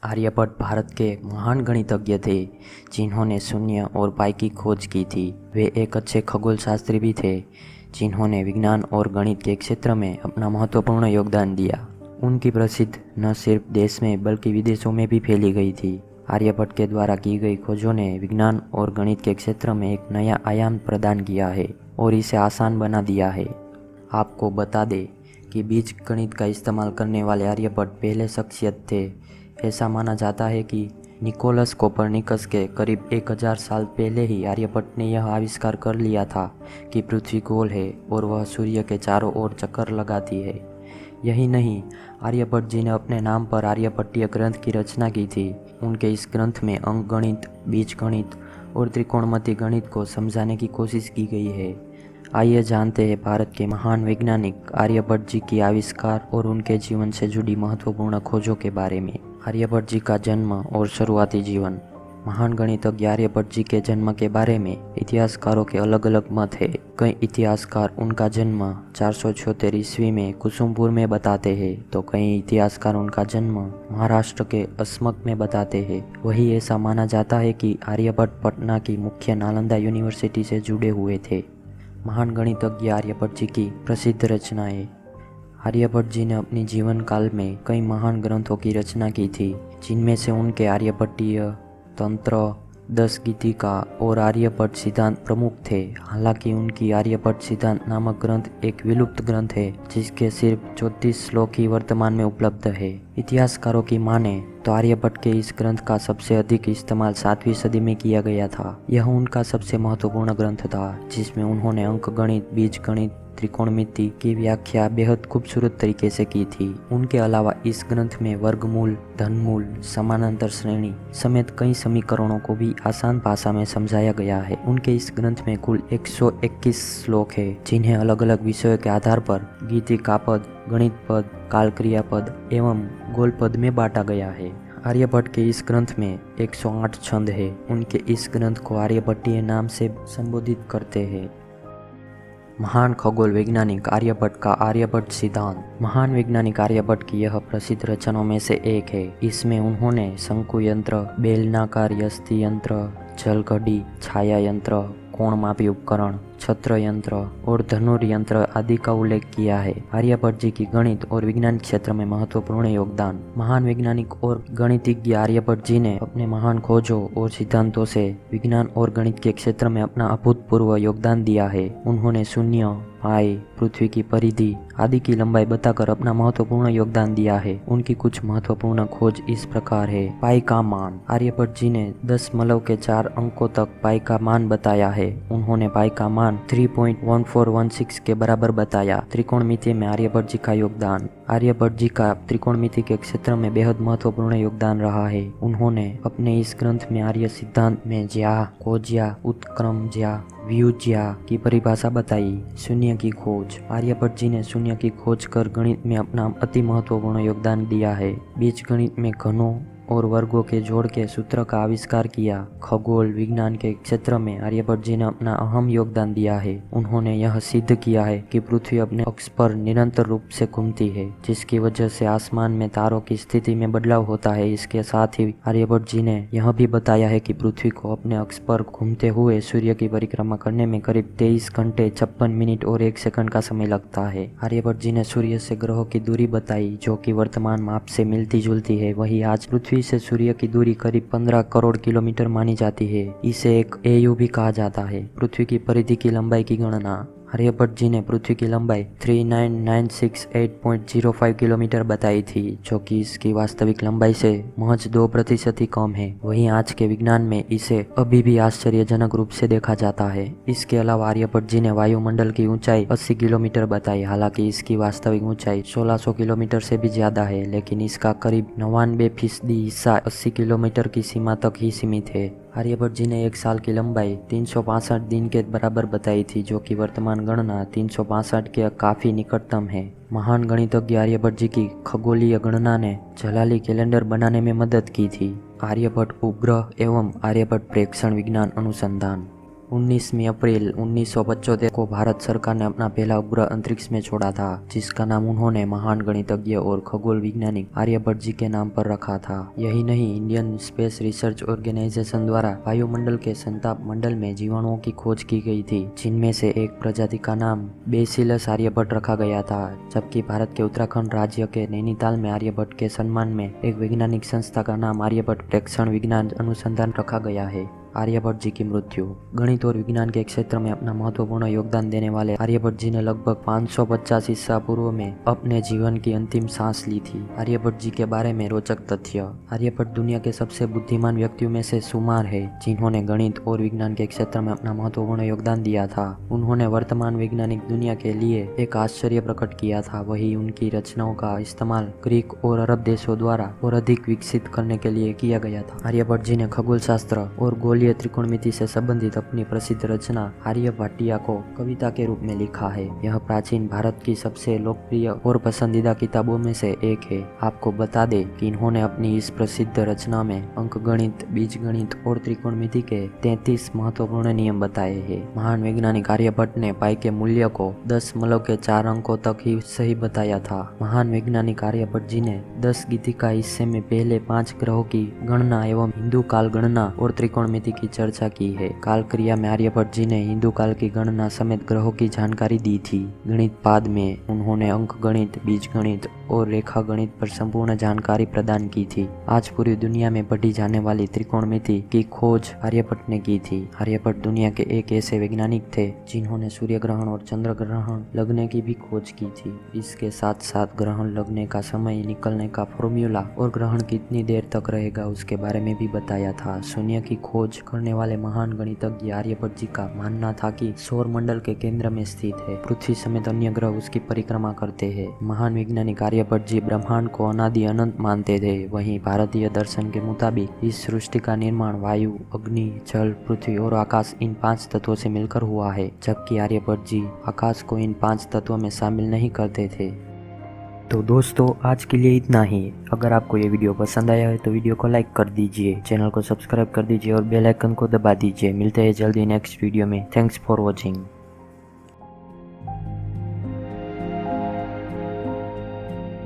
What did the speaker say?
आर्यभट्ट भारत के महान गणितज्ञ थे जिन्होंने शून्य और पाई की खोज की थी। वे एक अच्छे खगोल शास्त्री भी थे जिन्होंने विज्ञान और गणित के क्षेत्र में अपना महत्वपूर्ण योगदान दिया। उनकी प्रसिद्ध न सिर्फ देश में बल्कि विदेशों में भी फैली गई थी। आर्यभट्ट के द्वारा की गई खोजों ने विज्ञान और गणित के क्षेत्र में एक नया आयाम प्रदान किया है और इसे आसान बना दिया है। आपको बता दें कि बीज गणित का इस्तेमाल करने वाले आर्यभट्ट पहले शख्सियत थे। ऐसा माना जाता है कि निकोलस कोपरनिकस के करीब 1000 साल पहले ही आर्यभट्ट ने यह आविष्कार कर लिया था कि पृथ्वी गोल है और वह सूर्य के चारों ओर चक्कर लगाती है। यही नहीं, आर्यभट्ट जी ने अपने नाम पर आर्यभट्टीय ग्रंथ की रचना की थी। उनके इस ग्रंथ में अंक गणित, बीज गणित और त्रिकोणमिति गणित को समझाने की कोशिश की गई है। आइए जानते हैं भारत के महान वैज्ञानिक आर्यभट्ट जी की आविष्कार और उनके जीवन से जुड़ी महत्वपूर्ण खोजों के बारे में। आर्यभट्ट जी का जन्म और शुरुआती जीवन। महान गणितज्ञ आर्यभट्ट जी के जन्म के बारे में इतिहासकारों के अलग अलग मत है। कई इतिहासकार उनका जन्म 476 ईस्वी में कुसुमपुर में बताते हैं, तो कई इतिहासकार उनका जन्म महाराष्ट्र के अस्मक में बताते हैं। वही ऐसा माना जाता है कि आर्यभट्ट पटना की मुख्य नालंदा यूनिवर्सिटी से जुड़े हुए थे। महान गणितज्ञ आर्यभट्ट जी की प्रसिद्ध रचनाएं। आर्यभट्ट जी ने अपनी जीवन काल में कई महान ग्रंथों की रचना की थी, जिनमें से उनके आर्यभट्टीय तंत्र, 10 गीतिका और आर्यभट्ट सिद्धांत प्रमुख थे। हालांकि उनकी आर्यभट्ट सिद्धांत नामक ग्रंथ एक विलुप्त ग्रंथ है जिसके सिर्फ 34 श्लोक ही वर्तमान में उपलब्ध है। इतिहासकारों की माने तो आर्यभट्ट के इस ग्रंथ का सबसे अधिक इस्तेमाल 7वीं सदी में किया गया था। यह उनका सबसे महत्वपूर्ण ग्रंथ था जिसमें उन्होंने अंक गणित, बीज गणित, त्रिकोणमिति की व्याख्या बेहद खूबसूरत तरीके से की थी। उनके अलावा इस ग्रंथ में वर्गमूल, धनमूल, समानांतर श्रेणी समेत कई समीकरणों को भी आसान भाषा में समझाया गया है। उनके इस ग्रंथ में कुल 121 श्लोक है जिन्हें अलग अलग विषयों के आधार पर गीतिका पद, गणित पद, काल क्रिया पद एवं गोल पद में बांटा गया है। आर्यभट्ट के इस ग्रंथ में 108 छंद है। उनके इस ग्रंथ को आर्यभट्टीय नाम से संबोधित करते हैं। महान खगोल वैज्ञानिक आर्यभट्ट का आर्यभट्ट सिद्धांत। महान वैज्ञानिक आर्यभट्ट की यह प्रसिद्ध रचनाओं में से एक है। इसमें उन्होंने शंकु यंत्र, बेलनाकार यष्टि यंत्र, जल घड़ी, छाया यंत्र, कोणमापी उपकरण, छत्र यंत्र और धनुर्यंत्र आदि का उल्लेख किया है। आर्यभट्ट जी की गणित और विज्ञान क्षेत्र में महत्वपूर्ण योगदान। महान वैज्ञानिक और गणितज्ञ आर्यभट्ट जी ने अपने महान खोजों और सिद्धांतों से विज्ञान और गणित के क्षेत्र में अपना अभूतपूर्व योगदान दिया है। उन्होंने शून्य, पाई, पृथ्वी की परिधि आदि की लंबाई बताकर अपना महत्वपूर्ण योगदान दिया है। उनकी कुछ महत्वपूर्ण खोज इस प्रकार है। पाई का मान। आर्यभट्ट जी ने 10.4 अंकों तक पाई का मान बताया है। उन्होंने पाई का मान 3.1416 के बराबर बताया। त्रिकोणमिति में आर्यभट्ट जी का योगदान। आर्यभट्ट जी का त्रिकोणमिति के क्षेत्र में बेहद महत्वपूर्ण योगदान रहा है। उन्होंने अपने इस ग्रंथ में आर्य सिद्धांत में ज्या, खोज्या, उत्क्रमज्या, व्युज्या की परिभाषा बताई। शून्य की खोज। आर्यभट्ट जी ने शून्य की खोज कर गणित में अपना अति महत्वपूर्ण योगदान दिया है। बीज गणित में घनों और वर्गों के जोड़ के सूत्र का आविष्कार किया। खगोल विज्ञान के क्षेत्र में आर्यभट्ट जी ने अपना अहम योगदान दिया है। उन्होंने यह सिद्ध किया है कि पृथ्वी अपने अक्ष पर निरंतर रूप से घूमती है, जिसकी वजह से आसमान में तारों की स्थिति में बदलाव होता है। इसके साथ ही आर्यभट्ट जी ने यह भी बताया है कि पृथ्वी को अपने अक्ष पर घूमते हुए सूर्य की परिक्रमा करने में करीब 23 घंटे 56 मिनट और 1 सेकंड का समय लगता है। आर्यभट्ट जी ने सूर्य से ग्रहों की दूरी बताई जो कि वर्तमान माप से मिलती जुलती है। वही आज पृथ्वी से सूर्य की दूरी करीब 15 करोड़ किलोमीटर मानी जाती है। इसे एक एयु भी कहा जाता है। पृथ्वी की परिधि की लंबाई की गणना। आर्यभट्ट जी ने पृथ्वी की लंबाई 39,968.05 किलोमीटर बताई थी, जो कि इसकी वास्तविक लंबाई से महज 2% ही कम है। वहीं आज के विज्ञान में इसे अभी भी आश्चर्यजनक रूप से देखा जाता है। इसके अलावा आर्यभट्ट जी ने वायुमंडल की ऊंचाई 80 किलोमीटर बताई। हालांकि इसकी वास्तविक ऊंचाई 1600 किलोमीटर से भी ज्यादा है, लेकिन इसका करीब 99% हिस्सा 80 किलोमीटर की सीमा तक ही सीमित है। आर्यभट्ट जी ने एक साल की लंबाई 365 दिन के बराबर बताई थी, जो कि वर्तमान गणना 365 के काफी निकटतम है। महान गणितज्ञ आर्यभट्ट जी की खगोलीय गणना ने जलाली कैलेंडर बनाने में मदद की थी। आर्यभट्ट उपग्रह एवं आर्यभट्ट प्रेक्षण विज्ञान अनुसंधान। 19वीं अप्रैल 1975 को भारत सरकार ने अपना पहला उपग्रह अंतरिक्ष में छोड़ा था, जिसका नाम उन्होंने महान गणितज्ञ और खगोल वैज्ञानिक आर्यभट्ट जी के नाम पर रखा था। यही नहीं, इंडियन स्पेस रिसर्च ऑर्गेनाइजेशन द्वारा वायुमंडल के संताप मंडल में जीवाणुओं की खोज की गई थी, जिनमें से एक प्रजाति का नाम बेसिलस आर्यभट्ट रखा गया था। जबकि भारत के उत्तराखंड राज्य के नैनीताल में आर्यभट्ट के सम्मान में एक वैज्ञानिक संस्था का नाम आर्यभट्ट प्रेक्षण विज्ञान अनुसंधान रखा गया है। आर्यभट्ट जी की मृत्यु। गणित और विज्ञान के क्षेत्र में अपना महत्वपूर्ण योगदान देने वाले आर्यभट्ट जी ने लगभग 550 ईसा पूर्व में अपने जीवन की अंतिम सांस ली थी। आर्यभट्ट जी के बारे में रोचक तथ्य। आर्यभट्ट दुनिया के सबसे बुद्धिमान व्यक्तियों में से शुमार है, जिन्होंने गणित और विज्ञान के क्षेत्र में अपना महत्वपूर्ण योगदान दिया था। उन्होंने वर्तमान वैज्ञानिक दुनिया के लिए एक आश्चर्य प्रकट किया था। वही उनकी रचनाओं का इस्तेमाल ग्रीक और अरब देशों द्वारा और अधिक विकसित करने के लिए किया गया था। आर्यभट्ट जी ने खगोल शास्त्र और गोलीय त्रिकोणमिति से संबंधित अपनी प्रसिद्ध रचना आर्यभट्टिया को कविता के रूप में लिखा है। यह प्राचीन भारत की सबसे लोकप्रिय और पसंदीदा किताबों में से एक है। आपको बता दें कि इन्होंने अपनी इस प्रसिद्ध रचना में अंकगणित, बीजगणित और त्रिकोणमिति के 33 महत्वपूर्ण नियम बताए हैं। महान वैज्ञानिक आर्यभट्ट ने पाई के मूल्य को 10.4 अंकों तक ही सही बताया था। महान वैज्ञानिक आर्यभट्ट जी ने 10 गीतिका हिस्से में पहले 5 ग्रहों की गणना एवं हिंदू काल गणना और त्रिकोणमिति की चर्चा की है। काल क्रिया में आर्यभट्ट जी ने हिंदू काल की गणना समेत ग्रहों की जानकारी दी थी। गणित पाद में उन्होंने अंक गणित, बीज गणित और रेखा गणित पर संपूर्ण जानकारी प्रदान की थी। आज पूरी दुनिया में पढ़ी जाने वाली त्रिकोणमिति की खोज आर्यभट्ट ने की थी। आर्यभट्ट दुनिया के एक ऐसे वैज्ञानिक थे जिन्होंने सूर्य ग्रहण और चंद्र ग्रहण लगने की भी खोज की थी। इसके साथ साथ ग्रहण लगने का समय, निकलने का फॉर्मूला और ग्रहण कितनी देर तक रहेगा उसके बारे में भी बताया था। शून्य की खोज करने वाले महान गणितज्ञ आर्यभट्ट जी का मानना था कि सौर मंडल के केंद्र में स्थित है, पृथ्वी समेत अन्य ग्रह उसकी परिक्रमा करते हैं। महान वैज्ञानिक आर्यभट्ट जी ब्रह्मांड को अनादि अनंत मानते थे। वहीं भारतीय दर्शन के मुताबिक इस सृष्टि का निर्माण वायु, अग्नि, जल, पृथ्वी और आकाश इन 5 तत्वों से मिलकर हुआ है, जबकि आर्यभट्ट जी आकाश को इन 5 तत्वों में शामिल नहीं करते थे। तो दोस्तों, आज के लिए इतना ही। अगर आपको ये वीडियो पसंद आया है तो वीडियो को लाइक कर दीजिए, चैनल को सब्सक्राइब कर दीजिए और बेल आइकन को दबा दीजिए। मिलते हैं जल्दी नेक्स्ट वीडियो में। Thanks for watching.